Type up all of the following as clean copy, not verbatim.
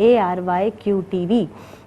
ARYQ-TV।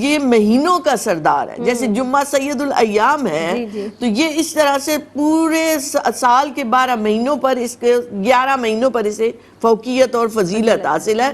یہ مہینوں کا سردار ہے. جیسے جمعہ سید الایام ہے تو یہ اس طرح سے پورے سال کے 12 مہینوں پر اس کے 11 مہینوں پر اسے فوقیت اور فضیلت حاصل ہے،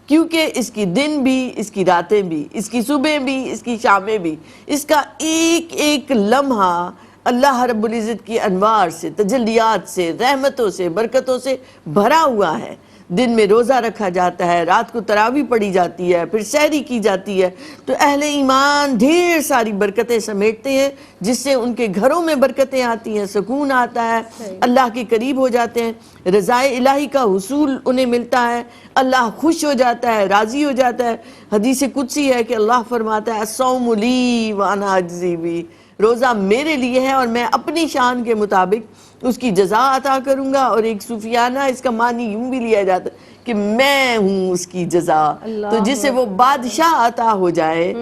کیونکہ اس کی دن بھی، اس کی راتیں بھی، اس کی صبح بھی، اس کی شامیں بھی، اس کا ایک ایک لمحہ اللہ رب العزت کی انوار سے، تجلیات سے، رحمتوں سے، برکتوں سے بھرا ہوا ہے. دن میں روزہ رکھا جاتا ہے، رات کو تراویح پڑھی جاتی ہے، پھر سحری کی جاتی ہے، تو اہل ایمان ڈھیر ساری برکتیں سمیٹتے ہیں جس سے ان کے گھروں میں برکتیں آتی ہیں، سکون آتا ہے، اللہ کے قریب ہو جاتے ہیں، رضائے الہی کا حصول انہیں ملتا ہے، اللہ خوش ہو جاتا ہے، راضی ہو جاتا ہے. حدیث قدسی ہے کہ اللہ فرماتا ہے الصوم لی وانا اجزی بہ، روزہ میرے لیے ہے اور میں اپنی شان کے مطابق اس کی جزا عطا کروں گا. اور ایک صوفیانہ اس کا معنی یوں بھی لیا جاتا ہے کہ میں ہوں اس کی جزا. تو جس سے وہ بادشاہ عطا ہو جائے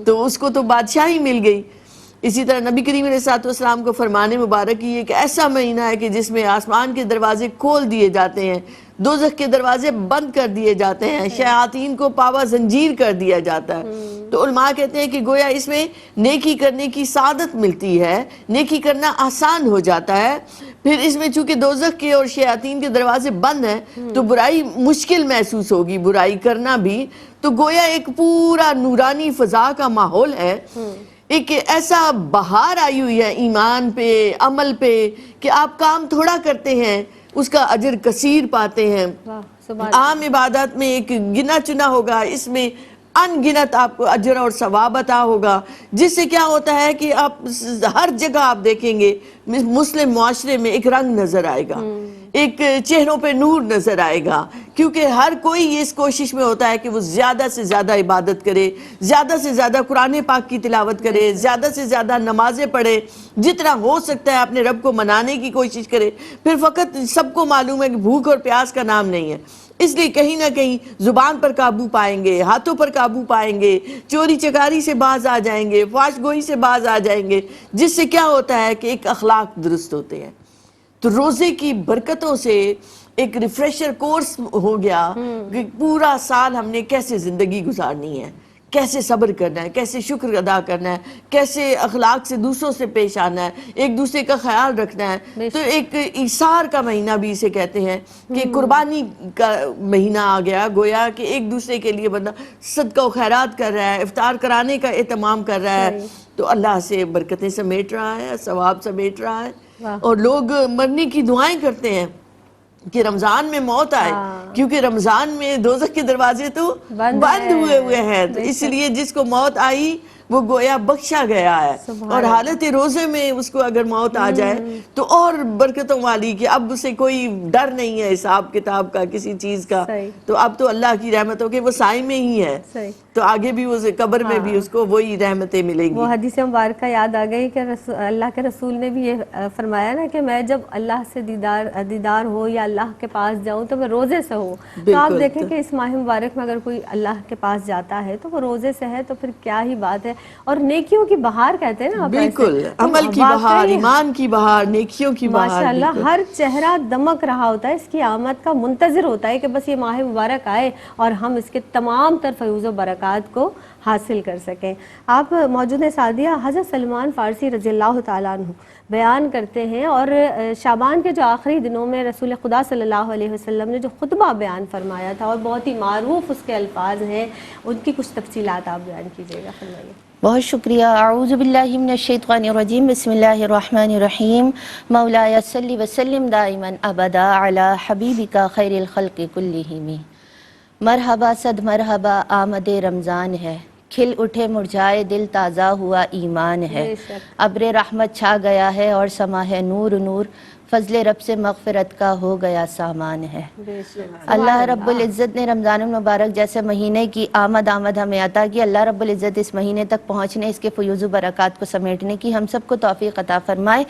تو اس کو تو بادشاہی مل گئی. اسی طرح نبی کریم علیہ السلام کو فرمان مبارک یہ کہ ایسا مہینہ ہے کہ جس میں آسمان کے دروازے کھول دیے جاتے ہیں، دوزخ کے دروازے بند کر دیے جاتے ہیں، شیاطین کو پاوا زنجیر کر دیا جاتا ہے. تو علماء کہتے ہیں کہ گویا اس میں نیکی کرنے کی سعادت ملتی ہے، نیکی کرنا آسان ہو جاتا ہے. پھر اس میں چونکہ دوزخ کے اور شیاطین کے دروازے بند ہیں تو برائی مشکل محسوس ہوگی، برائی کرنا بھی. تو گویا ایک پورا نورانی فضا کا ماحول ہے، ایک ایسا بہار آئی ہوئی ہے ایمان پہ، عمل پہ، کہ آپ کام تھوڑا کرتے ہیں اس کا اجر کثیر پاتے ہیں. عام عبادات میں ایک گنا چنا ہوگا، اس میں ان گنت آپ کو اجر اور ثواب عطا ہوگا، جس سے کیا ہوتا ہے کہ آپ ہر جگہ آپ دیکھیں گے مسلم معاشرے میں ایک رنگ نظر آئے گا، ایک چہروں پہ نور نظر آئے گا، کیونکہ ہر کوئی اس کوشش میں ہوتا ہے کہ وہ زیادہ سے زیادہ عبادت کرے، زیادہ سے زیادہ قرآن پاک کی تلاوت کرے، زیادہ سے زیادہ نمازیں پڑھے، جتنا ہو سکتا ہے اپنے رب کو منانے کی کوشش کرے. پھر فقط سب کو معلوم ہے کہ بھوک اور پیاس کا نام نہیں ہے، اس لیے کہیں نہ کہیں زبان پر قابو پائیں گے، ہاتھوں پر قابو پائیں گے، چوری چکاری سے باز آ جائیں گے، فحش گوئی سے باز آ جائیں گے، جس سے کیا ہوتا ہے کہ ایک اخلاق درست ہوتے ہیں. تو روزے کی برکتوں سے ایک ریفریشر کورس ہو گیا کہ پورا سال ہم نے کیسے زندگی گزارنی ہے، کیسے صبر کرنا ہے، کیسے شکر ادا کرنا ہے، کیسے اخلاق سے دوسروں سے پیش آنا ہے، ایک دوسرے کا خیال رکھنا ہے. تو ایک ایثار کا مہینہ بھی اسے کہتے ہیں کہ قربانی کا مہینہ آ گیا، گویا کہ ایک دوسرے کے لیے بندہ صدقہ و خیرات کر رہا ہے، افطار کرانے کا اہتمام کر رہا ہے، تو اللہ سے برکتیں سمیٹ رہا ہے، ثواب سمیٹ رہا ہے. اور لوگ مرنے کی دعائیں کرتے ہیں کہ رمضان میں موت آئے، کیونکہ رمضان میں دوزخ کے دروازے تو بند ہوئے ہیں. تو اس لیے جس کو موت آئی وہ گویا بخشا گیا ہے، اور حالت روزے میں اس کو اگر موت آ جائے تو اور برکتوں والی کہ اب اسے کوئی ڈر نہیں ہے حساب کتاب کا، کسی چیز کا. تو اب تو اللہ کی رحمتوں کے وہ سائے میں ہی ہے، تو آگے بھی وہ قبر میں بھی اس کو وہی رحمتیں ملیں گی. وہ حدیث مبارکہ یاد آ گئی کہ اللہ کے رسول نے بھی یہ فرمایا نا کہ میں جب اللہ سے دیدار ہو یا اللہ کے پاس جاؤں تو میں روزے سے ہوں. تو آپ دیکھیں کہ اس ماہ مبارک میں اگر کوئی اللہ کے پاس جاتا ہے تو وہ روزے سے ہے، تو پھر کیا ہی بات ہے. اور نیکیوں کی بہار کہتے ہیں نا، بالکل عمل کی بہار، ایمان کی بہار، نیکیوں کی بہار. ماشاءاللہ ہر چہرہ دمک رہا ہوتا ہے، اس کی آمد کا منتظر ہوتا ہے کہ بس یہ ماہ مبارک آئے اور ہم اس کے تمام تر فیوز و برکات کو حاصل کر سکیں. آپ موجود ہیں سعدیہ، حضرت سلمان فارسی رضی اللہ تعالیٰ عنہ بیان کرتے ہیں، اور شعبان کے جو آخری دنوں میں رسول خدا صلی اللہ علیہ وسلم نے جو خطبہ بیان فرمایا تھا اور بہت ہی معروف اس کے الفاظ ہیں، ان کی کچھ تفصیلات آپ بیان کیجیے گا. فرمائیے. بہت شکریہ. اعوذ باللہ من الشیطان الرجیم، بسم اللہ الرحمن الرحیم. مولایا صلی وسلم دائما ابدا علی حبیبک خیر الخلق کلہم. مرحبا صد مرحبا آمد رمضان ہے، کھل اٹھے مرجھائے دل تازہ ہوا ایمان ہے. ابر رحمت چھا گیا ہے اور سما ہے نور نور، فضل رب سے مغفرت کا ہو گیا سامان ہے. اللہ رب العزت نے رمضان المبارک جیسے مہینے کی آمد ہمیں عطا کی. اللہ رب العزت اس مہینے تک پہنچنے، اس کے فیوز و برکات کو سمیٹنے کی ہم سب کو توفیق عطا فرمائے.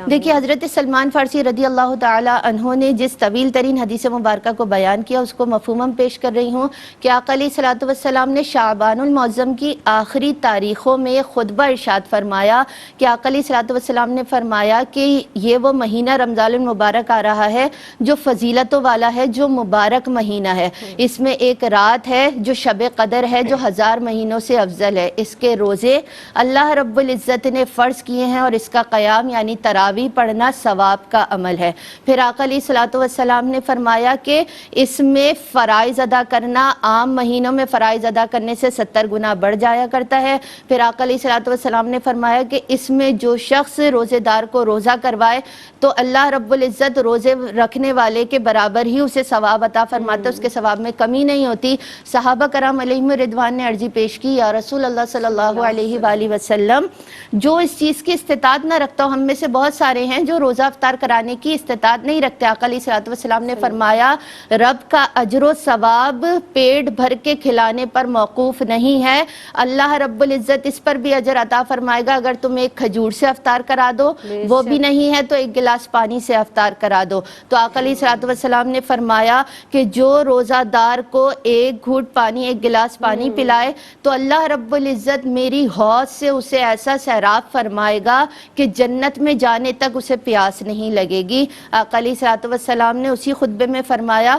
دیکھیے حضرت سلمان فارسی رضی اللہ تعالی عنہ نے جس طویل ترین حدیث مبارکہ کو بیان کیا اس کو مفہوماً پیش کر رہی ہوں کہ آقا علیہ الصلوۃ والسلام نے شعبان المعظم کی آخری تاریخوں میں خطبہ ارشاد فرمایا کہ آقا علیہ الصلوۃ والسلام نے فرمایا کہ یہ وہ مہینہ رمضان المبارک آ رہا ہے جو فضیلتوں والا ہے، جو مبارک مہینہ ہے. اس میں ایک رات ہے جو شب قدر ہے، جو 1000 مہینوں سے افضل ہے. اس کے روزے اللہ رب العزت نے فرض کیے ہیں اور اس کا قیام یعنی تراویح پڑھنا ثواب کا عمل ہے. پھر آقا علیہ الصلوۃ والسلام نے فرمایا کہ اس میں فرائض ادا کرنا عام مہینوں میں فرائض ادا کرنے سے 70 گنا بڑھ جایا کرتا ہے. پھر آقا علیہ الصلوۃ والسلام نے فرمایا کہ اس میں جو شخص روزے دار کو روزہ کروائے تو اللہ رب العزت روزے رکھنے والے کے برابر ہی اسے ثواب عطا فرماتا ہے، اس کے ثواب میں کمی نہیں ہوتی. صحابہ کرام علیہم رضوان نے عرضی پیش کی، یا رسول اللہ صلی اللہ علیہ وآلہ وسلم، جو اس چیز کی استطاعت نہ رکھتا ہو، ہم میں سے بہت سارے ہیں جو روزہ افطار کرانے کی استطاعت نہیں رکھتے. آقا علیہ الصلوۃ والسلام نے فرمایا رب کا اجر و ثواب پیٹ بھر کے کھلانے پر موقوف نہیں ہے، اللہ رب العزت اس پر بھی اجر عطا فرمائے گا اگر تم ایک کھجور سے افطار کرا دو، وہ بھی نہیں ہے تو ایک گلاس پانی سے افطار کرا دو. تو آقا علیہ الصلوۃ والسلام نے فرمایا کہ جو روزہ دار کو ایک گھونٹ پانی، ایک گلاس پانی پلائے تو اللہ رب العزت میری حوض سے اسے ایسا سیراب فرمائے گا کہ جنت میں جانے تک اسے پیاس نہیں لگے گی. آقا علیہ الصلوۃ والسلام نے اسی خطبے میں فرمایا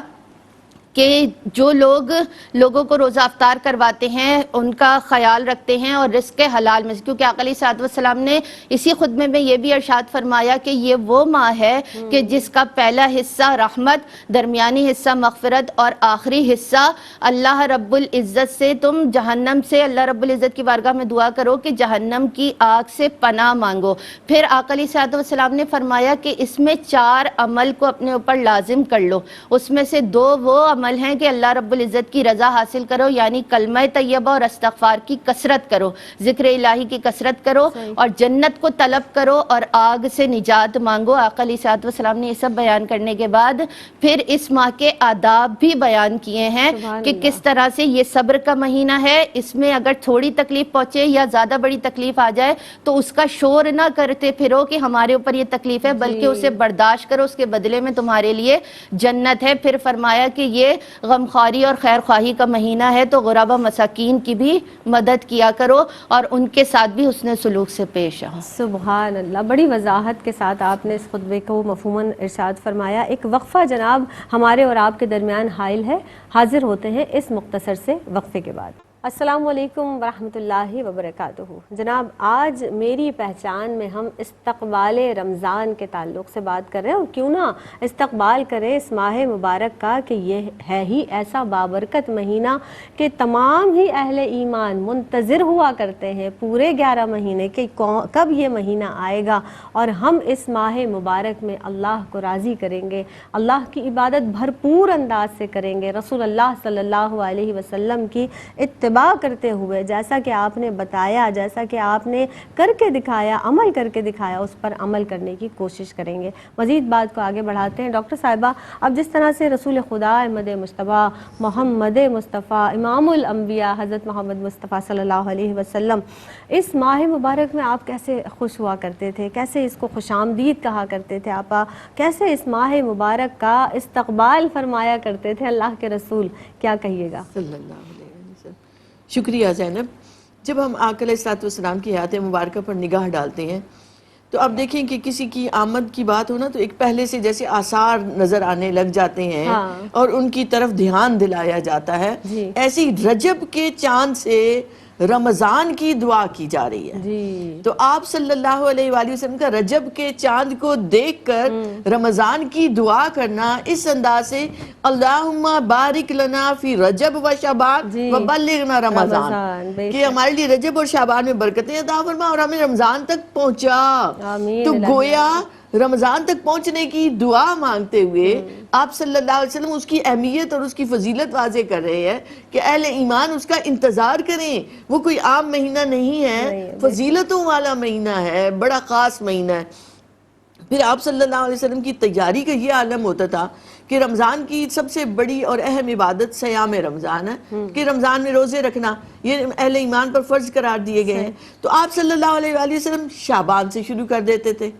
کہ جو لوگوں کو روزہ افطار کرواتے ہیں ان کا خیال رکھتے ہیں اور رزق حلال میں سے، کیونکہ آقا علیہ الصلوۃ والسلام نے اسی خطبے میں یہ بھی ارشاد فرمایا کہ یہ وہ ماہ ہے کہ جس کا پہلا حصہ رحمت، درمیانی حصہ مغفرت اور آخری حصہ اللہ رب العزت سے تم جہنم سے اللہ رب العزت کی بارگاہ میں دعا کرو کہ جہنم کی آگ سے پناہ مانگو. پھر آقا علیہ الصلوۃ والسلام نے فرمایا کہ اس میں 4 عمل کو اپنے اوپر لازم کر لو. اس میں سے 2 وہ عمل ہیں کہ اللہ رب العزت کی رضا حاصل کرو، یعنی کلمہ طیبہ اور استغفار کی کثرت کرو، ذکر الہی کی کثرت کرو اور جنت کو طلب کرو اور آگ سے نجات مانگو. آقا علیہ الصلوۃ والسلام نے یہ سب بیان کرنے کے بعد پھر اس ماہ کے آداب بھی بیان کیے ہیں کہ کس طرح سے یہ صبر کا مہینہ ہے. اس میں اگر تھوڑی تکلیف پہنچے یا زیادہ بڑی تکلیف آ جائے تو اس کا شور نہ کرتے پھرو کہ ہمارے اوپر یہ تکلیف ہے، بلکہ اسے برداشت کرو، اس کے بدلے میں تمہارے لیے جنت ہے. پھر فرمایا کہ یہ غمخواری اور خیر خواہی کا مہینہ ہے تو غربا مساکین کی بھی مدد کیا کرو اور ان کے ساتھ بھی حسن سلوک سے پیش آؤ. سبحان اللہ، بڑی وضاحت کے ساتھ آپ نے اس خطبے کو مفہوماً ارشاد فرمایا. ایک وقفہ جناب ہمارے اور آپ کے درمیان حائل ہے، حاضر ہوتے ہیں اس مختصر سے وقفے کے بعد. السلام علیکم ورحمۃ اللہ وبرکاتہ. جناب آج میری پہچان میں ہم استقبال رمضان کے تعلق سے بات کر رہے ہیں، اور کیوں نہ استقبال کریں اس ماہ مبارک کا کہ یہ ہے ہی ایسا بابرکت مہینہ کہ تمام ہی اہل ایمان منتظر ہوا کرتے ہیں پورے 11 مہینے کہ کب یہ مہینہ آئے گا اور ہم اس ماہ مبارک میں اللہ کو راضی کریں گے، اللہ کی عبادت بھرپور انداز سے کریں گے، رسول اللہ صلی اللہ علیہ وسلم کی اتباع کرتے ہوئے جیسا کہ آپ نے بتایا، جیسا کہ آپ نے کر کے دکھایا، عمل کر کے دکھایا، اس پر عمل کرنے کی کوشش کریں گے. مزید بات کو آگے بڑھاتے ہیں. ڈاکٹر صاحبہ، اب جس طرح سے رسول خدا احمد مصطفیٰ محمد مصطفیٰ امام الانبیاء حضرت محمد مصطفیٰ صلی اللہ علیہ وسلم اس ماہ مبارک میں آپ کیسے خوش ہوا کرتے تھے، کیسے اس کو خوش آمدید کہا کرتے تھے، آپ کیسے اس ماہ مبارک کا استقبال فرمایا کرتے تھے اللہ کے رسول، کیا کہیے گا؟ صلی اللہ علیہ وسلم. شکریہ زینب. جب ہم آقا علیہ الصلوۃ والسلام کی حیات مبارکہ پر نگاہ ڈالتے ہیں تو آپ دیکھیں کہ کسی کی آمد کی بات ہو نا تو ایک پہلے سے جیسے آثار نظر آنے لگ جاتے ہیں اور ان کی طرف دھیان دلایا جاتا ہے. ایسی رجب کے چاند سے رمضان کی دعا کی جا رہی ہے. تو آپ صلی اللہ علیہ وآلہ وسلم کا رجب کے چاند کو دیکھ کر رمضان کی دعا کرنا اس انداز سے اللہم بارک لنا فی رجب و شعبان وبلغنا رمضان، کہ ہمارے لیے رجب اور شعبان میں برکتیں عطا فرما اور ہمیں رمضان تک پہنچا. تو گویا رمضان تک پہنچنے کی دعا مانگتے ہوئے آپ صلی اللہ علیہ وسلم اس کی اہمیت اور اس کی فضیلت واضح کر رہے ہیں کہ اہل ایمان اس کا انتظار کریں. وہ کوئی عام مہینہ نہیں ہے، فضیلتوں والا مہینہ ہے، بڑا خاص مہینہ ہے. پھر آپ صلی اللہ علیہ وسلم کی تیاری کا یہ عالم ہوتا تھا کہ رمضان کی سب سے بڑی اور اہم عبادت صیام رمضان ہے، کہ رمضان میں روزے رکھنا یہ اہل ایمان پر فرض قرار دیے گئے ہیں. تو آپ صلی اللہ علیہ وآلہ وسلم شعبان سے شروع کر دیتے تھے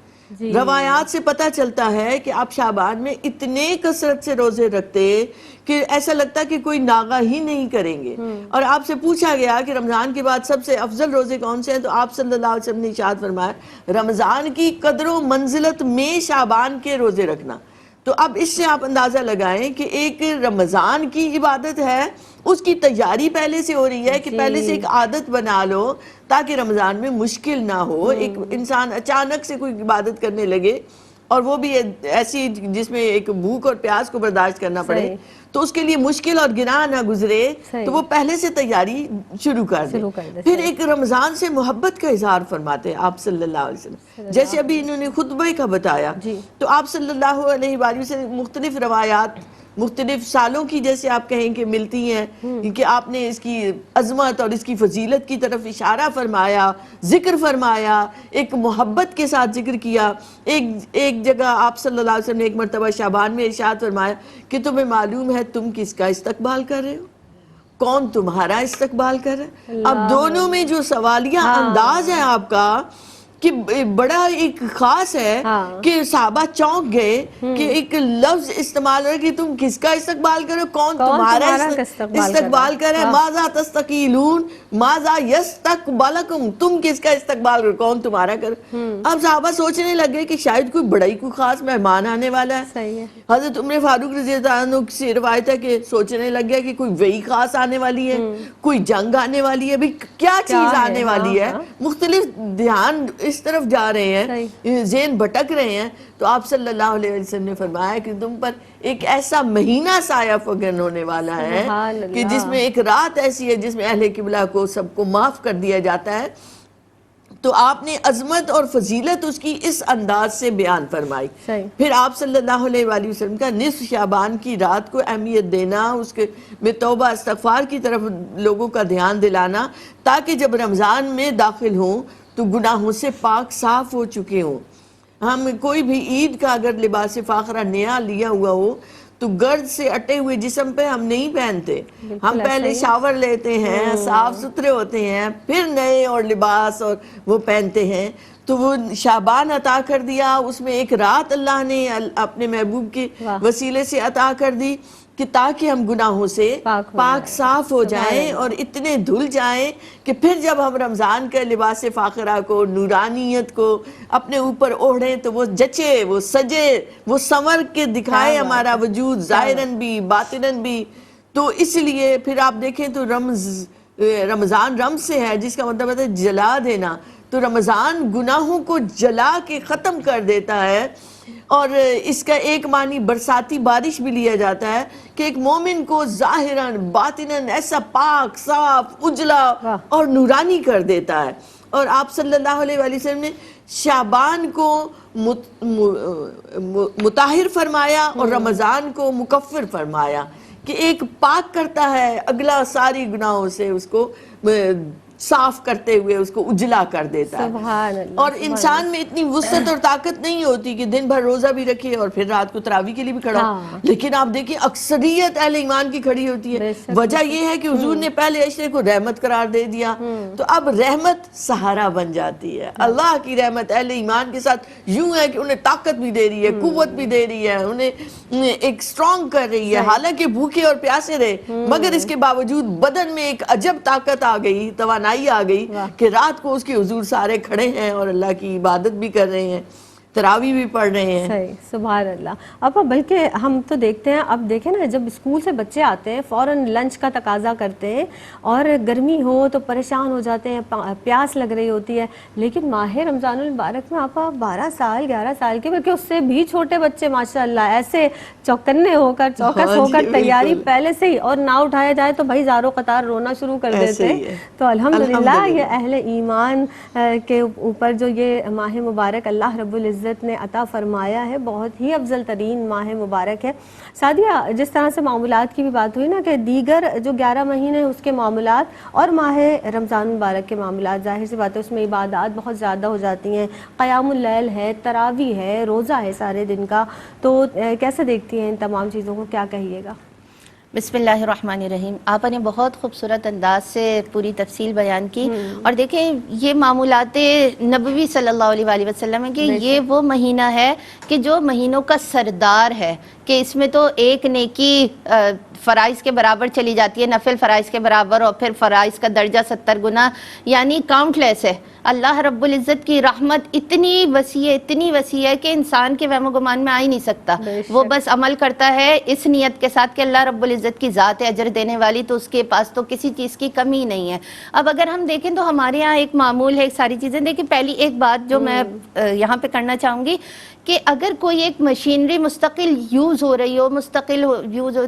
روایات سے پتہ چلتا ہے کہ آپ شعبان میں اتنے کثرت سے روزے رکھتے کہ ایسا لگتا کہ کوئی ناغہ ہی نہیں کریں گے. اور آپ سے پوچھا گیا کہ رمضان کے بعد سب سے افضل روزے کون سے ہیں، تو آپ صلی اللہ علیہ وسلم نے ارشاد فرمایا رمضان کی قدر و منزلت میں شعبان کے روزے رکھنا. تو اب اس سے آپ اندازہ لگائیں کہ ایک رمضان کی عبادت ہے، اس کی تیاری پہلے سے ہو رہی ہے کہ پہلے سے ایک عادت بنا لو تاکہ رمضان میں مشکل نہ ہو. ایک انسان اچانک سے کوئی عبادت کرنے لگے اور وہ بھی ایسی جس میں ایک بھوک اور پیاس کو برداشت کرنا پڑے تو اس کے لیے مشکل اور گناہ نہ گزرے، تو وہ پہلے سے تیاری شروع کر دے. پھر ایک رمضان سے محبت کا اظہار فرماتے ہیں آپ صلی اللہ علیہ وسلم. جیسے ابھی انہوں نے خطبہ کا بتایا تو آپ صلی اللہ علیہ وآلہ وسلم مختلف روایات مختلف سالوں کی جیسے آپ کہیں کہ ملتی ہیں کہ آپ نے اس کی عظمت اور اس کی فضیلت کی طرف اشارہ فرمایا، ذکر فرمایا، ایک محبت کے ساتھ ذکر کیا. ایک جگہ آپ صلی اللہ علیہ وسلم نے ایک مرتبہ شعبان میں ارشاد فرمایا کہ تمہیں معلوم ہے تم کس کا استقبال کر رہے ہو، کون تمہارا استقبال کر رہا ہے. اب دونوں میں جو سوالیہ انداز ہے آپ کا کہ بڑا ایک خاص ہے کہ صحابہ چونک گئے کہ ایک لفظ استعمال ہو کہ تم کس کا استقبال کرو، کون تمہارا استقبال کر رہا ہے. ماذا تستقیلون ماذا یستقبلکم، تم کس کا استقبال کرو، کون تمہارا کرو. اب صحابہ سوچنے لگے کہ شاید کوئی بڑا ہی کوئی خاص مہمان آنے والا ہے. حضرت عمر فاروق رضی اللہ عنہ سے روایت ہے کہ سوچنے لگ گیا کہ کوئی وہی خاص آنے والی ہے، کوئی جنگ آنے والی ہے، بھی کیا چیز آنے والی ہے. مختلف دھیان اس طرف جا رہے ہیں، ذہن بھٹک رہے ہیں. تو آپ صلی اللہ علیہ وسلم نے فرمایا کہ تم پر ایک ایسا مہینہ سایہ فگن ہونے والا ہے کہ جس میں ایک رات ایسی ہے جس میں اہل قبلہ کو سب کو معاف کر دیا جاتا ہے. تو آپ نے عظمت اور فضیلت اس کی اس انداز سے بیان فرمائی. پھر آپ صلی اللہ علیہ وآلہ وسلم کا نصف شعبان کی رات کو اہمیت دینا، اس کے میں توبہ استغفار کی طرف لوگوں کا دھیان دلانا تاکہ جب رمضان میں داخل ہوں تو گناہوں سے پاک صاف ہو چکے ہوں. ہم کوئی بھی عید کا اگر لباس فاخرہ نیا لیا ہوا ہو تو گرد سے اٹے ہوئے جسم پہ ہم نہیں پہنتے، ہم پہلے شاور لیتے ہیں، صاف ستھرے ہوتے ہیں، پھر نئے اور لباس اور وہ پہنتے ہیں. تو وہ شعبان عطا کر دیا، اس میں ایک رات اللہ نے اپنے محبوب کے وسیلے سے عطا کر دی کہ تاکہ ہم گناہوں سے پاک صاف ہو جائیں اور اتنے دھل جائیں کہ پھر جب ہم رمضان کے لباس فاخرہ کو، نورانیت کو اپنے اوپر اوڑھیں تو وہ جچے، وہ سجے، وہ سنور کے دکھائے ہمارا وجود ظاہراً بھی باطناً بھی. تو اس لیے پھر آپ دیکھیں تو رمضان رمز سے ہے جس کا مطلب ہے جلا دینا. تو رمضان گناہوں کو جلا کے ختم کر دیتا ہے. اور اس کا ایک معنی برساتی بارش بھی لیا جاتا ہے کہ ایک مومن کو ظاہراً باطناً ایسا پاک صاف اجلا اور نورانی کر دیتا ہے. اور آپ صلی اللہ علیہ وآلہ وسلم نے شعبان کو مطہر فرمایا اور رمضان کو مکفر فرمایا کہ ایک پاک کرتا ہے اگلا ساری گناہوں سے، اس کو صاف کرتے ہوئے اس کو اجلا کر دیتا ہے. سبحان اللہ. اور انسان میں اتنی وسعت اور طاقت نہیں ہوتی کہ دن بھر روزہ بھی رکھے اور پھر رات کو تراویح کے لیے بھی کھڑا ہو. لیکن آپ دیکھیں اکثریت اہل ایمان کی کھڑی ہوتی ہے. وجہ یہ ہے کہ حضور نے پہلے عشرے کو رحمت قرار دے دیا، تو اب رحمت سہارا بن جاتی ہے. اللہ کی رحمت اہل ایمان کے ساتھ یوں ہے کہ انہیں طاقت بھی دے رہی ہے، قوت بھی دے رہی ہے، انہیں ایک سٹرونگ کر رہی ہے. حالانکہ بھوکے اور پیاسے رہے مگر اس کے باوجود بدن میں ایک عجب طاقت آ گئی، توانائی آ گئی کہ رات کو اس کے حضور سارے کھڑے ہیں اور اللہ کی عبادت بھی کر رہے ہیں، تراویح بھی پڑھ رہے ہیں. صحیح، سبحان اللہ. اب بلکہ ہم تو دیکھتے ہیں، اب دیکھیں نا جب اسکول سے بچے آتے ہیں فوراً لنچ کا تقاضا کرتے ہیں اور گرمی ہو تو پریشان ہو جاتے ہیں، پیاس لگ رہی ہوتی ہے. لیکن ماہ رمضان المبارک میں آپ 12 سال 11 سال کے بلکہ اس سے بھی چھوٹے بچے ماشاءاللہ ایسے چوکنے ہو کر چوکس ہو کر تیاری پہلے سے ہی، اور نہ اٹھایا جائے تو بھائی زاروں قطار رونا شروع کر دیتے ہیں. تو الحمدللہ یہ اہل ایمان کے اوپر جو یہ ماہ مبارک اللہ رب العزت نے عطا فرمایا ہے بہت ہی افضل ترین ماہ مبارک ہے. سعدیہ، جس طرح سے معاملات کی بھی بات ہوئی نا کہ دیگر جو 11 مہینے اس کے معاملات اور ماہ رمضان مبارک کے معاملات ظاہر سی بات ہے اس میں عبادات بہت زیادہ ہو جاتی ہیں، قیام اللیل ہے، تراویح ہے، روزہ ہے سارے دن کا. تو کیسے دیکھتی ہیں ان تمام چیزوں کو، کیا کہیے گا؟ بسم اللہ الرحمن الرحیم. آپ نے بہت خوبصورت انداز سے پوری تفصیل بیان کی. اور دیکھیں یہ معمولات نبوی صلی اللہ علیہ وآلہ وسلم ہے کہ یہ وہ مہینہ ہے کہ جو مہینوں کا سردار ہے، کہ اس میں تو ایک نیکی فرائض کے برابر چلی جاتی ہے، نفل فرائض کے برابر، اور پھر فرائض کا درجہ 70 گنا، یعنی کاؤنٹ لیس ہے. اللہ رب العزت کی رحمت اتنی وسیع ہے کہ انسان کے وہم و گمان میں آ ہی نہیں سکتا. وہ بس عمل کرتا ہے اس نیت کے ساتھ کہ اللہ رب العزت کی ذات ہے اجر دینے والی، تو اس کے پاس تو کسی چیز کی کمی نہیں ہے. اب اگر ہم دیکھیں تو ہمارے یہاں ایک معمول ہے، ایک ساری چیزیں دیکھیں. پہلی ایک بات جو میں یہاں پہ کرنا چاہوں گی کہ اگر کوئی ایک مشینری مستقل یوز ہو رہی ہو،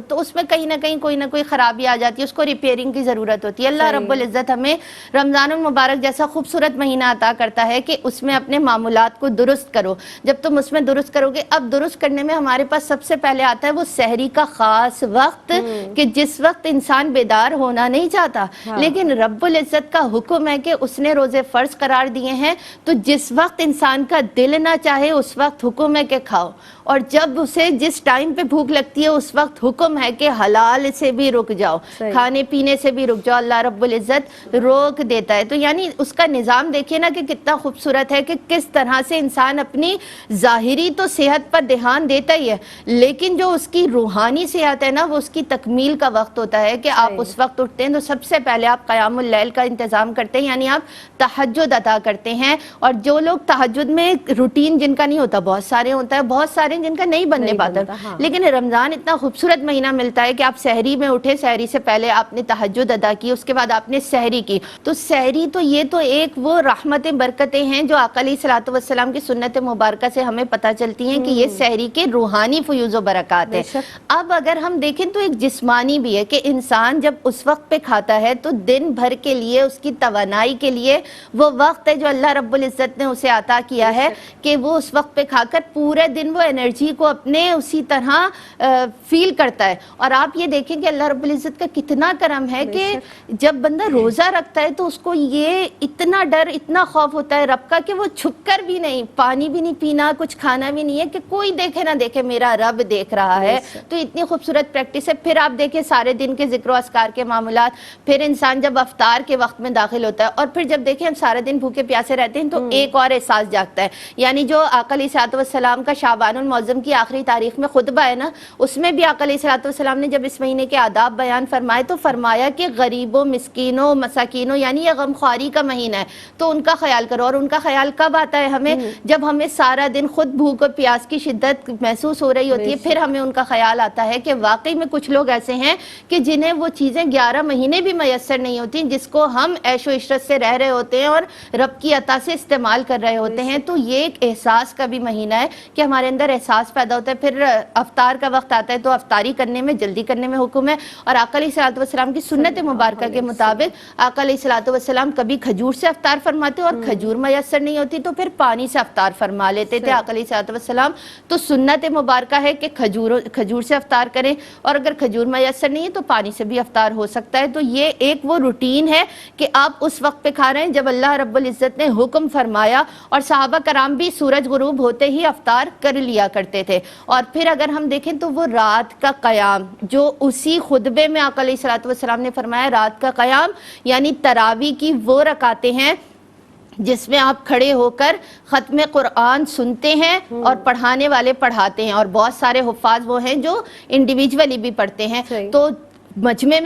تو اس میں کہیں نہ کہیں کوئی نہ کوئی خرابی آ جاتی ہے، اس کو ریپیئرنگ کی ضرورت ہوتی ہے. اللہ رب العزت ہمیں رمضان المبارک جیسا خوبصورت مہینہ عطا کرتا ہے کہ اس میں اپنے معمولات کو درست کرو. جب تم اس میں درست کرو گے، اب درست کرنے میں ہمارے پاس سب سے پہلے آتا ہے وہ سحری کا خاص وقت، کہ جس وقت انسان بیدار ہونا نہیں چاہتا، لیکن رب العزت کا حکم ہے کہ اس نے روزے فرض قرار دیے ہیں، تو جس وقت انسان کا دل نہ چاہے اس وقت حکم ہے کہ کھاؤ، اور جب اسے جس ٹائم پہ بھوک لگتی ہے اس وقت حکم ہے کہ حلال سے بھی رک جاؤ، کھانے پینے سے بھی رک جاؤ. اللہ رب العزت روک دیتا ہے. تو یعنی اس کا نظام دیکھیے نا کہ کتنا خوبصورت ہے کہ کس طرح سے انسان اپنی ظاہری تو صحت پر دھیان دیتا ہی ہے، لیکن جو اس کی روحانی صحت ہے نا، وہ اس کی تکمیل کا وقت ہوتا ہے کہ آپ اس وقت اٹھتے ہیں تو سب سے پہلے آپ قیام اللیل کا انتظام کرتے ہیں، یعنی آپ تہجد ادا کرتے ہیں. اور جو لوگ تہجد میں روٹین جن کا نہیں ہوتا، بہت سارے ہوتا ہے، بہت سارے جن کا نہیں بننے پاتا، لیکن رمضان اتنا خوبصورت مہینہ ملتا ہے کہ آپ سحری میں اٹھے، سحری سے پہلے آپ نے تہجد ادا کی، اس کے بعد آپ نے سحری کی. تو سحری تو یہ تو ایک وہ رحمتیں برکتیں ہیں جو آقا علیہ الصلوۃ والسلام کی سنت مبارکہ سے ہمیں پتہ چلتی ہیں کہ یہ سحری کے روحانی فیوز و برکات ہیں. اب اگر ہم دیکھیں تو ایک جسمانی بھی ہے کہ انسان جب اس وقت پہ کھاتا ہے تو دن بھر کے لیے اس کی توانائی کے لیے وہ وقت ہے جو اللہ رب العزت نے اسے عطا کیا ہے کہ وہ اس وقت پہ کھا کر پورے دن وہ انرجی کو اپنے اسی طرح فیل کرتا ہے. اور آپ یہ دیکھیں کہ اللہ رب العزت کا کتنا کرم ہے کہ جب بندہ روزہ رکھتا ہے تو اس کو یہ اتنا ڈر، اتنا خوف ہوتا ہے رب کا کہ وہ چھپ کر بھی نہیں، پانی بھی نہیں پینا، کچھ کھانا بھی نہیں ہے کہ کوئی دیکھے نہ دیکھے، میرا رب دیکھ رہا ہے. تو اتنی خوبصورت پریکٹس ہے. پھر آپ دیکھیں سارے دن کے ذکر و اذکار کے معاملات، پھر انسان جب افطار کے وقت میں داخل ہوتا ہے، اور پھر جب دیکھیں ہم سارے دن بھوکے پیاسے رہتے ہیں تو ایک اور احساس جاگتا ہے. یعنی جو آقا علیہ الصلوۃ والسلام کا شعبان المعظم کی آخری تاریخ میں خطبہ ہے نا، اس میں بھی آقا علیہ الصلوۃ والسلام نے جب اس مہینے کے آداب بیان فرمائے تو فرمایا کہ غریبوں، مسکینوں، مساکینوں، یعنی یہ غمخواری کا مہینہ ہے تو ان کا خیال کرو. اور ان کا خیال کب آتا ہے ہمیں؟ جب ہمیں سارا دن خود بھوک اور پیاس کی شدت محسوس ہو رہی ہوتی ہے، پھر ہمیں ان کا خیال آتا ہے کہ واقعی میں کچھ لوگ ایسے ہیں کہ جنہیں وہ چیزیں 11 مہینے بھی میسر نہیں ہوتی جس کو ہم عیش و عشرت سے رہ رہے ہوتے ہیں اور رب کی عطا سے استعمال کر رہے ہوتے ہیں. تو یہ ایک احساس کا بھی مہینہ ہے کہ ہمارے اندر احساس پیدا ہوتا ہے. پھر افطار کا وقت آتا ہے تو افطاری کرنے میں جلدی کرنے میں حکم ہے. اور آقا علیہ الصلوۃ والسلام کی سنت مبارکہ کے مطابق آقا علیہ الصلوۃ والسلام کبھی کھجور سے افطار فرماتے اور کھجور میسر نہیں ہوتی تو پھر پانی سے افطار فرما لیتے تھے آقا علیہ الصلوۃ والسلام. تو سنت مبارکہ ہے کہ کھجور سے افطار کریں، اور اگر کھجور میسر نہیں ہے تو پانی سے بھی افطار ہو سکتا ہے. تو یہ ایک وہ روٹین ہے کہ آپ اس وقت پہ کھا رہے ہیں جب اللہ رب العزت نے حکم فرمایا. اور صحابہ کرام بھی سورج غروب ہوتے ہی افطار کر لیا کرتے تھے. اور پھر اگر ہم دیکھیں تو وہ رات کا قیام جو اسی خطبے میں آقا علیہ الصلوۃ والسلام نے فرمایا، رات کا قیام یعنی تراویح کی وہ رکعتیں ہیں جس میں آپ کھڑے ہو کر ختم قرآن سنتے ہیں اور پڑھانے والے پڑھاتے ہیں. اور بہت سارے حفاظ وہ ہیں جو انڈیویجولی بھی پڑھتے ہیں. تو مجمع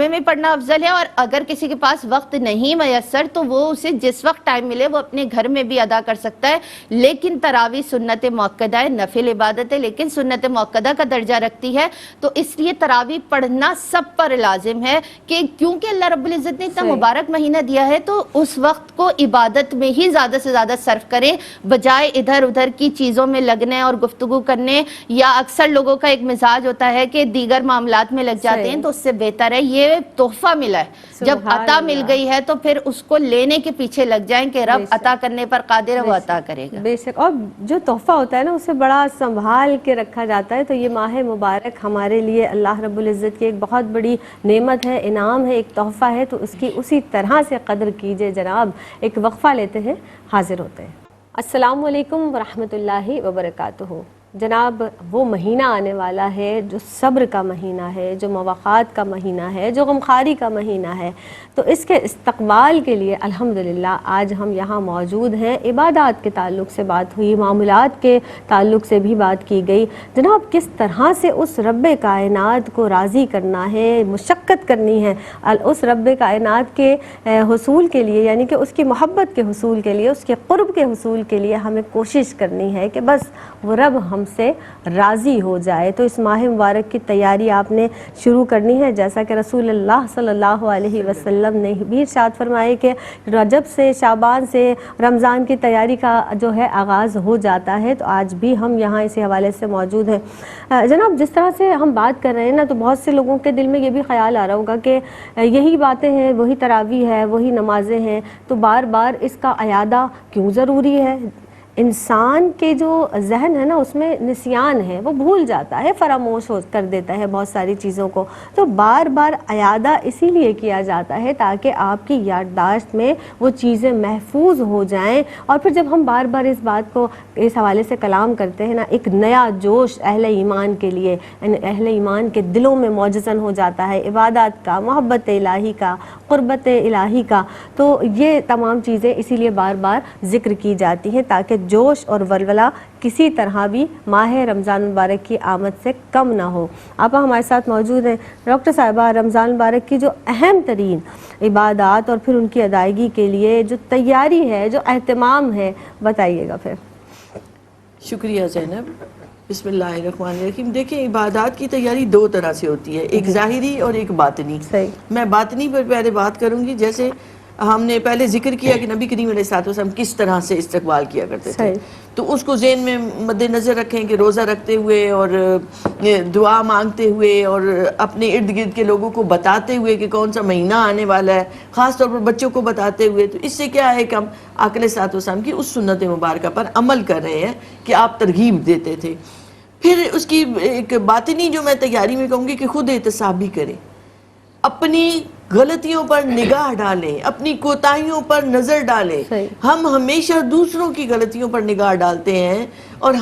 میں پڑھنا افضل ہے. اور اگر کسی کے پاس وقت نہیں میسر تو وہ اسے جس وقت ٹائم ملے وہ اپنے گھر میں بھی ادا کر سکتا ہے. لیکن تراویح سنت موقدہ ہے، نفل عبادت ہے، لیکن سنت موقدہ کا درجہ رکھتی ہے. تو اس لیے تراویح پڑھنا سب پر لازم ہے کہ کیونکہ اللہ رب العزت نے اتنا مبارک مہینہ دیا ہے تو اس وقت کو عبادت میں ہی زیادہ سے زیادہ صرف کریں، بجائے ادھر ادھر کی چیزوں میں لگنے اور گفتگو کرنے. یا اکثر لوگوں کا ایک مزاج ہوتا ہے کہ دیگر معاملات میں لگ جاتے ہیں. تو اس سے بہتر ہے یہ تحفہ ملا ہے، جب عطا مل گئی ہے تو پھر اس کو لینے کے پیچھے لگ جائیں کہ رب عطا کرنے پر قادر ہے، وہ عطا کرے گا. بے شک. اور جو تحفہ ہوتا ہے نا اسے بڑا سنبھال کے رکھا جاتا ہے. تو یہ ماہ مبارک ہمارے لیے اللہ رب العزت کی ایک بہت بڑی نعمت ہے، انعام ہے، ایک تحفہ ہے. تو اس کی اسی طرح سے قدر کیجئے جناب. ایک وقفہ لیتے ہیں، حاضر ہوتے ہیں. السلام علیکم ورحمۃ اللہ وبرکاتہ. جناب وہ مہینہ آنے والا ہے جو صبر کا مہینہ ہے، جو مواقعات کا مہینہ ہے، جو غمخواری کا مہینہ ہے، تو اس کے استقبال کے لیے الحمدللہ آج ہم یہاں موجود ہیں۔ عبادات کے تعلق سے بات ہوئی، معاملات کے تعلق سے بھی بات کی گئی۔ جناب کس طرح سے اس رب کائنات کو راضی کرنا ہے، مشقت کرنی ہے اس رب کائنات کے حصول کے لیے، یعنی کہ اس کی محبت کے حصول کے لیے، اس کے قرب کے حصول کے لیے ہمیں کوشش کرنی ہے کہ بس وہ رب ہم سے راضی ہو جائے۔ تو اس ماہ مبارک کی تیاری آپ نے شروع کرنی ہے، جیسا کہ رسول اللہ صلی اللہ علیہ وسلم نے بھی ارشاد فرمائے کہ رجب سے، شعبان سے رمضان کی تیاری کا جو ہے آغاز ہو جاتا ہے۔ تو آج بھی ہم یہاں اسی حوالے سے موجود ہیں۔ جناب جس طرح سے ہم بات کر رہے ہیں نا، تو بہت سے لوگوں کے دل میں یہ بھی خیال آ رہا ہوگا کہ یہی باتیں ہیں، وہی تراویح ہے، وہی نمازیں ہیں، تو بار بار اس کا اعادہ کیوں ضروری ہے؟ انسان کے جو ذہن ہے نا اس میں نسیان ہے، وہ بھول جاتا ہے، فراموش کر دیتا ہے بہت ساری چیزوں کو۔ تو بار بار اعادہ اسی لیے کیا جاتا ہے تاکہ آپ کی یادداشت میں وہ چیزیں محفوظ ہو جائیں، اور پھر جب ہم بار بار اس بات کو اس حوالے سے کلام کرتے ہیں نا، ایک نیا جوش اہل ایمان کے لیے، اہل ایمان کے دلوں میں موجزن ہو جاتا ہے عبادات کا، محبت الہی کا، قربت الہی کا۔ تو یہ تمام چیزیں اسی لیے بار بار ذکر کی جاتی ہیں تاکہ جوش اور ولولہ کسی طرح بھی ماہ رمضان مبارک کی آمد سے کم نہ ہو۔ آپ ہمارے ساتھ موجود ہیں ڈاکٹر صاحبہ، رمضان مبارک کی جو اہم ترین عبادات اور پھر ان کی ادائیگی کے لیے جو تیاری ہے، جو اہتمام ہے، بتائیے گا پھر۔ شکریہ زینب۔ بسم اللہ الرحمن الرحیم۔ دیکھیں عبادات کی تیاری دو طرح سے ہوتی ہے، ایک ظاہری اور ایک باطنی۔ صحیح۔ میں باطنی پر پہلے بات کروں گی۔ جیسے ہم نے پہلے ذکر کیا کہ نبی کریم علیہ الصلوۃ والسلام کس طرح سے استقبال کیا کرتے تھے، تو اس کو ذہن میں مد نظر رکھیں کہ روزہ رکھتے ہوئے اور دعا مانگتے ہوئے اور اپنے ارد گرد کے لوگوں کو بتاتے ہوئے کہ کون سا مہینہ آنے والا ہے، خاص طور پر بچوں کو بتاتے ہوئے، تو اس سے کیا ہے کہ ہم آقا علیہ الصلوۃ والسلام کی اس سنت مبارکہ پر عمل کر رہے ہیں کہ آپ ترغیب دیتے تھے۔ پھر اس کی ایک باطنی جو میں تیاری میں کہوں گی کہ خود احتسابی کریں، اپنی غلطیوں پر نگاہ ڈالیں، اپنی کوتاہیوں پر نظر ڈالیں۔ ہم ہمیشہ دوسروں کی غلطیوں پر نگاہ ڈالتے ہیں اور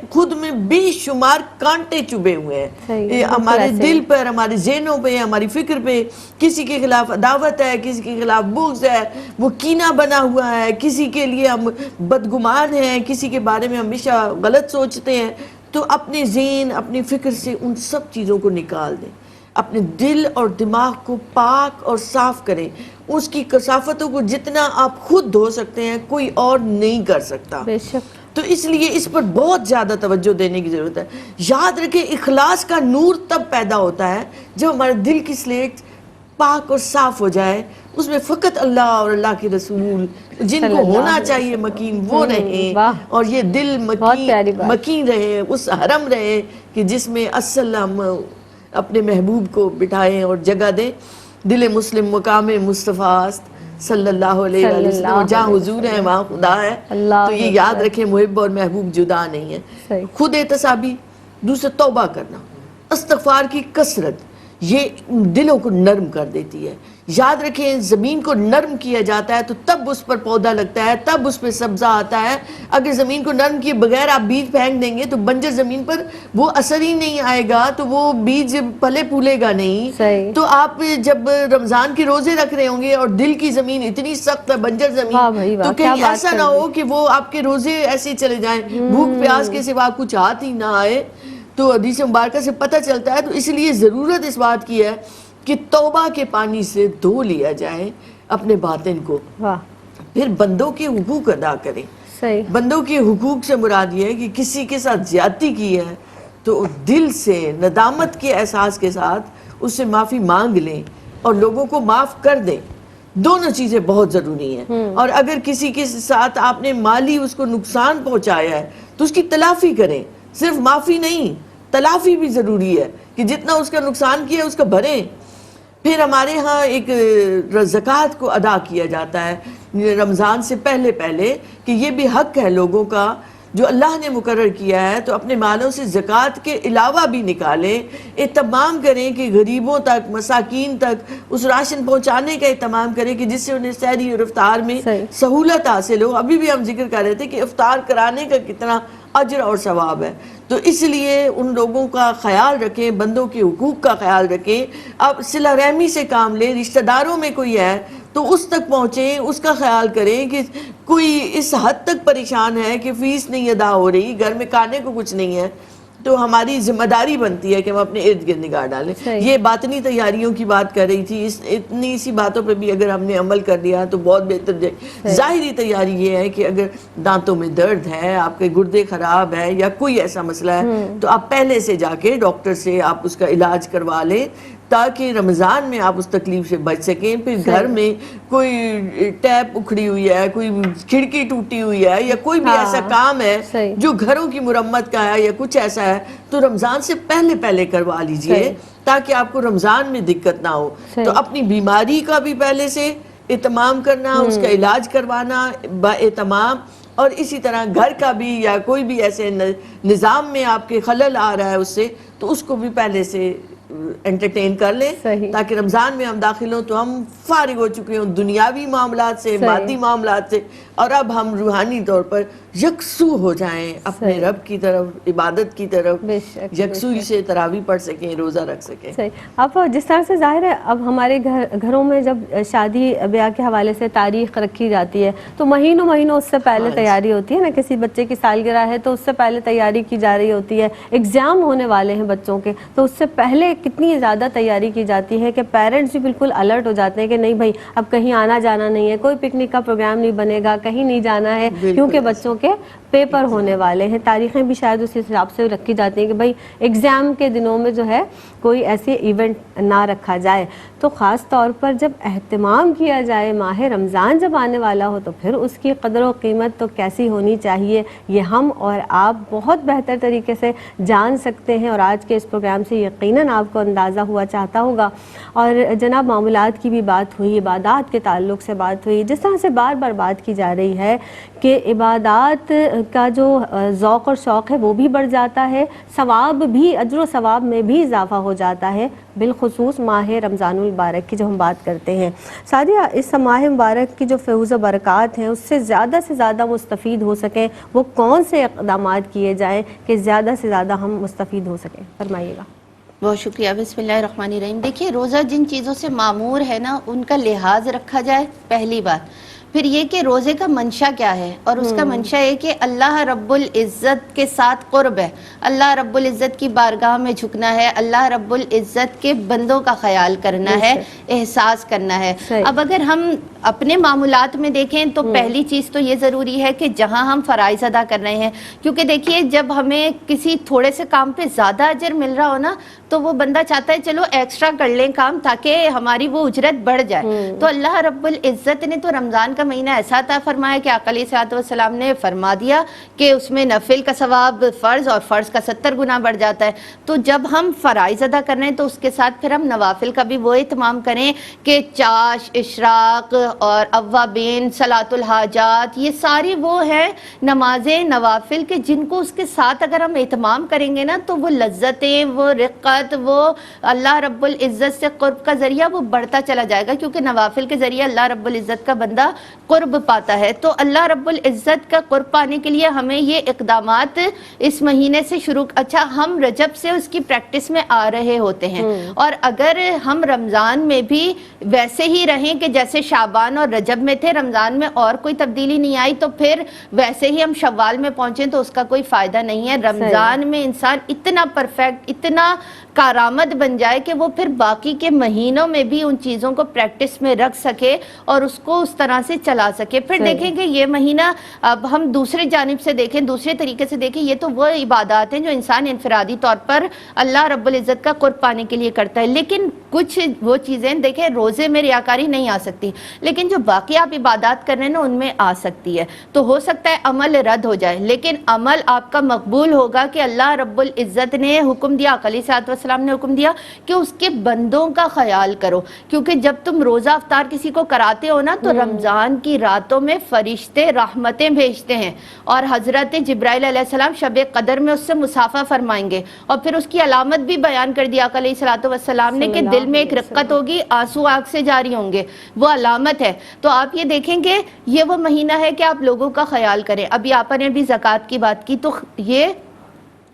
خود میں بے شمار کانٹے چبھے ہوئے ہیں، ہمارے دل پر، ہمارے ذہنوں پہ، ہماری فکر پہ۔ کسی کے خلاف عداوت ہے، کسی کے خلاف بغض ہے، وہ کینہ بنا ہوا ہے، کسی کے لیے ہم بدگمان ہیں، کسی کے بارے میں ہمیشہ غلط سوچتے ہیں۔ تو اپنے ذہن، اپنی فکر سے ان سب چیزوں کو نکال دیں، اپنے دل اور دماغ کو پاک اور صاف کریں۔ اس کی کثافتوں کو جتنا آپ خود دھو سکتے ہیں کوئی اور نہیں کر سکتا۔ بے شک۔ تو اس لیے اس پر بہت زیادہ توجہ دینے کی ضرورت ہے۔ یاد رکھیں اخلاص کا نور تب پیدا ہوتا ہے جب ہمارے دل کی سلیٹ پاک اور صاف ہو جائے، اس میں فقط اللہ اور اللہ کے رسول جن کو ہونا چاہیے مکین وہ رہیں، اور یہ دل مکین رہے، اس حرم رہے کہ جس میں اصل ہم اپنے محبوب کو بٹھائیں اور جگہ دیں۔ دل مسلم مقام مصطفیٰ است صلی اللہ علیہ وسلم، اور جہاں حضور ہے وہاں خدا ہے۔ تو یہ یاد رکھیں محب اور محبوب جدا نہیں ہے۔ خود احتسابی، دوسرا توبہ کرنا، استغفار کی کثرت، یہ دلوں کو نرم کر دیتی ہے۔ یاد رکھیں زمین کو نرم کیا جاتا ہے تو تب اس پر پودا لگتا ہے، تب اس پہ سبزہ آتا ہے۔ اگر زمین کو نرم کیے بغیر آپ بیج پھینک دیں گے تو بنجر زمین پر وہ اثر ہی نہیں آئے گا، تو وہ بیج پلے پھولے گا نہیں۔ تو آپ جب رمضان کے روزے رکھ رہے ہوں گے اور دل کی زمین اتنی سخت ہے، بنجر زمین، تو کہیں ایسا نہ ہو کہ وہ آپ کے روزے ایسے چلے جائیں، بھوک پیاس کے سوا کچھ ہاتھ ہی نہ آئے۔ تو حدیث مبارکہ سے پتہ چلتا ہے، تو اس لیے ضرورت اس بات کی ہے کہ توبہ کے پانی سے دھو لیا جائے اپنے باطن کو۔ پھر بندوں کے حقوق ادا کریں۔ بندوں کے حقوق سے مراد یہ ہے کہ کسی کے ساتھ زیادتی کی ہے تو دل سے ندامت کے احساس کے ساتھ اس سے معافی مانگ لیں اور لوگوں کو معاف کر دیں۔ دونوں چیزیں بہت ضروری ہیں۔ اور اگر کسی کے ساتھ آپ نے مالی اس کو نقصان پہنچایا ہے تو اس کی تلافی کریں، صرف معافی نہیں، تلافی بھی ضروری ہے کہ جتنا اس کا نقصان کیا اس کا بھریں۔ پھر ہمارے ہاں ایک زکوٰۃ کو ادا کیا جاتا ہے رمضان سے پہلے کہ یہ بھی حق ہے لوگوں کا جو اللہ نے مقرر کیا ہے، تو اپنے مالوں سے زکوٰۃ کے علاوہ بھی نکالیں، اہتمام کریں کہ غریبوں تک، مساکین تک اس راشن پہنچانے کا اہتمام کریں کہ جس سے انہیں سحری اور افطار میں سہولت حاصل ہو۔ ابھی بھی ہم ذکر کر رہے تھے کہ افطار کرانے کا کتنا اجر اور ثواب ہے. تو اس لیے ان لوگوں کا خیال رکھیں, بندوں کے حقوق کا خیال رکھیں. اب صلہ رحمی سے کام لیں, رشتہ داروں میں کوئی ہے تو اس تک پہنچیں, اس کا خیال کریں کہ کوئی اس حد تک پریشان ہے کہ فیس نہیں ادا ہو رہی, گھر میں کھانے کو کچھ نہیں ہے, تو ہماری ذمہ داری بنتی ہے کہ ہم اپنے ارد گرد نگاہ ڈالیں. یہ باطنی تیاریوں کی بات کر رہی تھی, اتنی سی باتوں پہ بھی اگر ہم نے عمل کر لیا تو بہت بہتر جائے. ظاہری تیاری یہ ہے کہ اگر دانتوں میں درد ہے, آپ کے گردے خراب ہے یا کوئی ایسا مسئلہ ہے تو آپ پہلے سے جا کے ڈاکٹر سے آپ اس کا علاج کروا لیں تاکہ رمضان میں آپ اس تکلیف سے بچ سکیں. پھر گھر میں کوئی ٹیپ اکھڑی ہوئی ہے, کوئی کھڑکی ٹوٹی ہوئی ہے یا کوئی بھی ایسا کام ہے جو گھروں کی مرمت کا ہے یا کچھ ایسا ہے تو رمضان سے پہلے کروا لیجئے تاکہ آپ کو رمضان میں دقت نہ ہو. تو اپنی بیماری کا بھی پہلے سے اہتمام کرنا, اس کا علاج کروانا با اہتمام, اور اسی طرح گھر کا بھی یا کوئی بھی ایسے نظام میں آپ کے خلل آ رہا ہے اس سے, تو اس کو بھی پہلے سے انٹرٹین کر لیں تاکہ رمضان میں ہم داخل ہوں تو ہم فارغ ہو چکے ہوں دنیاوی معاملات سے, مادی معاملات سے, اور اب ہم روحانی طور پر یکسو ہو جائیں اپنے رب کی طرف, عبادت کی طرف, یکسوئی سے تراویح پڑھ سکیں, روزہ رکھ سکیں. اب جس طرح سے ظاہر ہے اب ہمارے گھروں میں جب شادی بیاہ کے حوالے سے تاریخ رکھی جاتی ہے تو مہینوں اس سے پہلے تیاری ہوتی ہے نا. کسی بچے کی سالگرہ ہے تو اس سے پہلے تیاری کی جا رہی ہوتی ہے, ایگزام ہونے والے ہیں بچوں کے تو اس سے پہلے کتنی زیادہ تیاری کی جاتی ہے کہ پیرنٹس بھی بالکل الرٹ ہو جاتے ہیں کہ نہیں بھائی اب کہیں آنا جانا نہیں ہے, کوئی پکنک کا پروگرام نہیں بنے گا, کہیں نہیں جانا ہے کیونکہ بچوں کے پیپر ہونے والے ہیں. تاریخیں بھی شاید اسی حساب سے رکھی جاتی ہیں کہ بھائی ایگزام کے دنوں میں جو ہے کوئی ایسی ایونٹ نہ رکھا جائے. تو خاص طور پر جب اہتمام کیا جائے, ماہ رمضان جب آنے والا ہو تو پھر اس کی قدر و قیمت تو کیسی ہونی چاہیے یہ ہم اور آپ بہت بہتر طریقے سے جان سکتے ہیں, اور آج کے اس پروگرام سے یقیناً آپ کو اندازہ ہوا چاہتا ہوگا. اور جناب معاملات کی بھی بات ہوئی, عبادات کے تعلق سے بات ہوئی, جس طرح سے بار بار بات کی جا رہی ہے کہ عبادات کا جو ذوق اور شوق ہے وہ بھی بڑھ جاتا ہے, ثواب بھی, اجر و ثواب میں بھی اضافہ ہو جاتا ہے, بالخصوص ماہ رمضان المبارک کی جو ہم بات کرتے ہیں. سعدیہ, اس ماہ مبارک کی جو فیض و برکات ہیں اس سے زیادہ مستفید ہو سکیں, وہ کون سے اقدامات کیے جائیں کہ زیادہ سے زیادہ ہم مستفید ہو سکیں, فرمائیے گا. بہت شکریہ. بسم اللہ الرحمن الرحیم. دیکھیے روزہ جن چیزوں سے معمور ہے نا ان کا لحاظ رکھا جائے, پہلی بات. پھر یہ کہ روزے کا منشا کیا ہے, اور اس کا منشا یہ کہ اللہ رب العزت کے ساتھ قرب ہے, اللہ رب العزت کی بارگاہ میں جھکنا ہے, اللہ رب العزت کے بندوں کا خیال کرنا ہے, احساس کرنا ہے. اب اگر ہم اپنے معمولات میں دیکھیں تو پہلی چیز تو یہ ضروری ہے کہ جہاں ہم فرائض ادا کر رہے ہیں, کیونکہ دیکھیے جب ہمیں کسی تھوڑے سے کام پہ زیادہ اجر مل رہا ہو نا تو وہ بندہ چاہتا ہے چلو ایکسٹرا کر لیں کام تاکہ ہماری وہ اجرت بڑھ جائے. تو اللہ رب العزت نے تو رمضان کا مہینہ ایسا عطا فرمایا کہ آقا علیہ الصلوۃ والسلام نے فرما دیا کہ اس میں نفل کا ثواب فرض اور فرض کا 70 گنا بڑھ جاتا ہے. تو جب ہم فرائض ادا کر رہے ہیں تو اس کے ساتھ پھر ہم نوافل کا بھی وہ اہتمام کریں کہ چاش, اشراق اور اوابین, صلاۃ الحاجات, یہ ساری وہ ہیں نمازیں نوافل کے جن کو اس کے ساتھ اگر ہم اہتمام کریں گے نا تو وہ لذتیں, وہ رقت, وہ اللہ رب العزت سے قرب کا ذریعہ وہ بڑھتا چلا جائے گا, کیونکہ نوافل کے ذریعے اللہ رب العزت کا بندہ قرب پاتا ہے. تو اللہ رب العزت کا قرب پانے کے لیے ہمیں یہ اقدامات اس مہینے سے شروع, اچھا ہم رجب سے اس کی پریکٹس میں آ رہے ہوتے ہیں, اور اگر ہم رمضان میں بھی ویسے ہی رہیں کہ جیسے شعبان اور رجب میں تھے, رمضان میں اور کوئی تبدیلی نہیں آئی, تو پھر ویسے ہی ہم شوال میں پہنچیں تو اس کا کوئی فائدہ نہیں ہے. رمضان میں انسان اتنا پرفیکٹ, اتنا کارآمد بن جائے کہ وہ پھر باقی کے مہینوں میں بھی ان چیزوں کو پریکٹس میں رکھ سکے اور اس کو اس طرح سے چلا سکے. پھر دیکھیں کہ یہ مہینہ اب ہم دوسری جانب سے دیکھیں, دوسرے طریقے سے دیکھیں, یہ تو وہ عبادات ہیں جو انسان انفرادی طور پر اللہ رب العزت کا قرب پانے کے لیے کرتا ہے. لیکن کچھ وہ چیزیں دیکھیں, روزے میں ریاکاری نہیں آ سکتی, لیکن جو باقی آپ عبادات کر رہے ہیں نا ان میں آ سکتی ہے. تو ہو سکتا ہے عمل رد ہو جائے, لیکن عمل آپ کا مقبول ہوگا کہ اللہ رب العزت نے حکم دیا, آقا علیہ الصلوۃ السلام نے حکم دیا کہ اس کے بندوں کا خیال کرو، کیونکہ جب تم روزہ افطار کسی کو کراتے ہو نا تو رمضان کی راتوں میں فرشتے رحمتیں بھیجتے ہیں، اور حضرت جبرائیل علیہ السلام شب قدر میں اس سے مصافحہ فرمائیں گے، اور پھر اس کی علامت بھی بیان کر دیا علیہ الصلوۃ والسلام نے کہ دل میں ایک رقت ہوگی، آنسو آنکھ سے جاری ہوں گے، وہ علامت ہے۔ تو آپ یہ دیکھیں کہ یہ وہ مہینہ ہے کہ آپ لوگوں کا خیال کریں۔ ابھی آپ نے بھی زکوٰۃ کی بات کی، تو یہ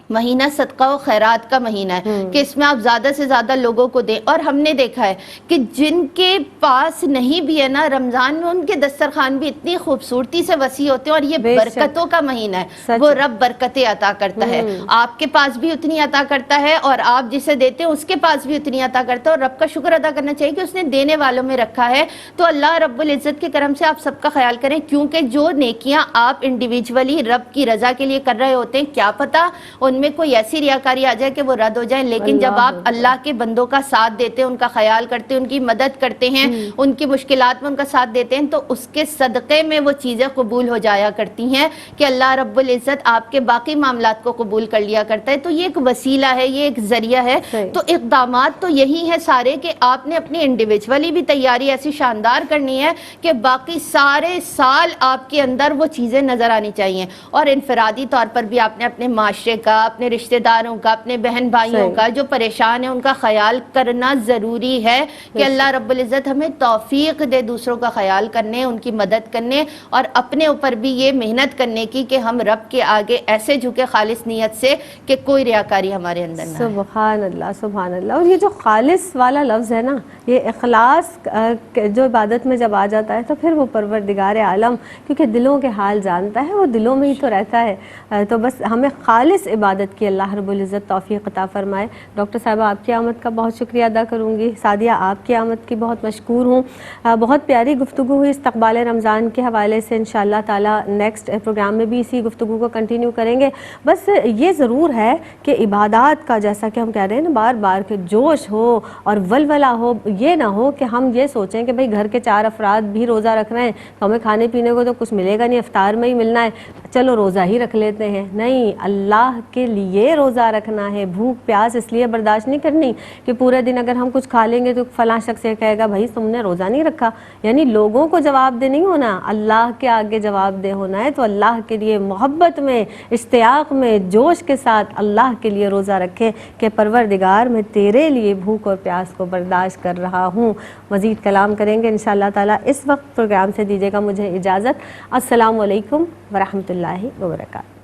مہینہ صدقہ و خیرات کا مہینہ ہے کہ اس میں آپ زیادہ سے زیادہ لوگوں کو دیں، اور ہم نے دیکھا ہے کہ جن کے پاس نہیں بھی ہے نا، رمضان میں ان کے دسترخوان بھی اتنی خوبصورتی سے وسیع ہوتے ہیں، اور یہ برکتوں کا مہینہ ہے، وہ رب برکتیں عطا کرتا ہے، آپ کے پاس بھی اتنی عطا کرتا ہے اور آپ جسے دیتے ہیں اس کے پاس بھی اتنی عطا کرتا ہے، اور رب کا شکر ادا کرنا چاہیے کہ اس نے دینے والوں میں رکھا ہے۔ تو اللہ رب العزت کے کرم سے آپ سب کا خیال کریں، کیونکہ جو نیکیاں آپ انڈیویجولی رب کی رضا کے لیے کر رہے ہوتے ہیں، کیا پتہ ان میں کوئی ایسی ریاکاری آ جائے کہ وہ رد ہو جائیں، لیکن جب آپ اللہ کے بندوں کا ساتھ دیتے ہیں، ان کا خیال کرتے ہیں، ان کی مدد کرتے ہیں، ان کی مشکلات میں ان کا ساتھ دیتے ہیں، تو اس کے صدقے میں وہ چیزیں قبول ہو جایا کرتی ہیں کہ اللہ رب العزت آپ کے باقی معاملات کو قبول کر لیا کرتا ہے۔ تو یہ ایک وسیلہ ہے، یہ ایک ذریعہ ہے۔ تو اقدامات تو یہی ہیں سارے کہ آپ نے اپنی انڈیویجولی بھی تیاری ایسی شاندار کرنی ہے کہ باقی سارے سال آپ کے اندر وہ چیزیں نظر آنی چاہیے، اور انفرادی طور پر بھی آپ نے اپنے معاشرے کا، اپنے رشتہ داروں کا، اپنے بہن بھائیوں کا جو پریشان ہیں ان کا خیال کرنا ضروری ہے کہ اللہ رب العزت ہمیں توفیق دے دوسروں کا خیال کرنے، ان کی مدد کرنے، اور اپنے اوپر بھی یہ محنت کرنے کی کہ ہم رب کے آگے ایسے جھکے خالص نیت سے کہ کوئی ریاکاری ہمارے اندر نہ ہے۔ سبحان اللہ، سبحان اللہ۔ اور یہ جو خالص والا لفظ ہے نا، یہ اخلاص جو عبادت میں جب آ جاتا ہے تو پھر وہ پروردگار عالم کیونکہ دلوں کے حال جانتا ہے، وہ دلوں میں ہی تو رہتا ہے، تو بس ہمیں خالص عبادت کی اللہ رب العزت توفیق عطا فرمائے۔ ڈاکٹر صاحبہ آپ کی آمد کا بہت شکریہ ادا کروں گی، سعدیہ آپ کی آمد کی بہت مشکور ہوں۔ بہت پیاری گفتگو ہوئی استقبال رمضان کے حوالے سے، انشاءاللہ تعالی نیکسٹ پروگرام میں بھی اسی گفتگو کو کنٹینیو کریں گے۔ بس یہ ضرور ہے کہ عبادات کا جیسا کہ ہم کہہ رہے ہیں نا بار بار کہ جوش ہو اور ولولہ ہو، یہ نہ ہو کہ ہم یہ سوچیں کہ بھئی گھر کے 4 افراد بھی روزہ رکھ رہے ہیں تو ہمیں کھانے پینے کو تو کچھ ملے گا نہیں، افطار میں ہی ملنا ہے، چلو روزہ ہی رکھ لیتے ہیں۔ نہیں، اللہ کے لیے روزہ رکھنا ہے، بھوک پیاس اس لیے برداشت نہیں کرنی کہ پورے دن اگر ہم کچھ کھا لیں گے تو فلاں شخص یہ کہے گا بھائی تم نے روزہ نہیں رکھا، یعنی لوگوں کو جواب دہ نہیں ہونا، اللہ کے آگے جواب دہ ہونا ہے۔ تو اللہ کے لیے محبت میں، اشتیاق میں، جوش کے ساتھ اللہ کے لیے روزہ رکھیں کہ پروردگار میں تیرے لیے بھوک اور پیاس کو برداشت کر رہا ہوں۔ مزید کلام کریں گے انشاءاللہ تعالی۔ اس وقت پروگرام سے دیجیے گا مجھے اجازت۔ السلام علیکم ورحمۃ اللہ وبرکاتہ۔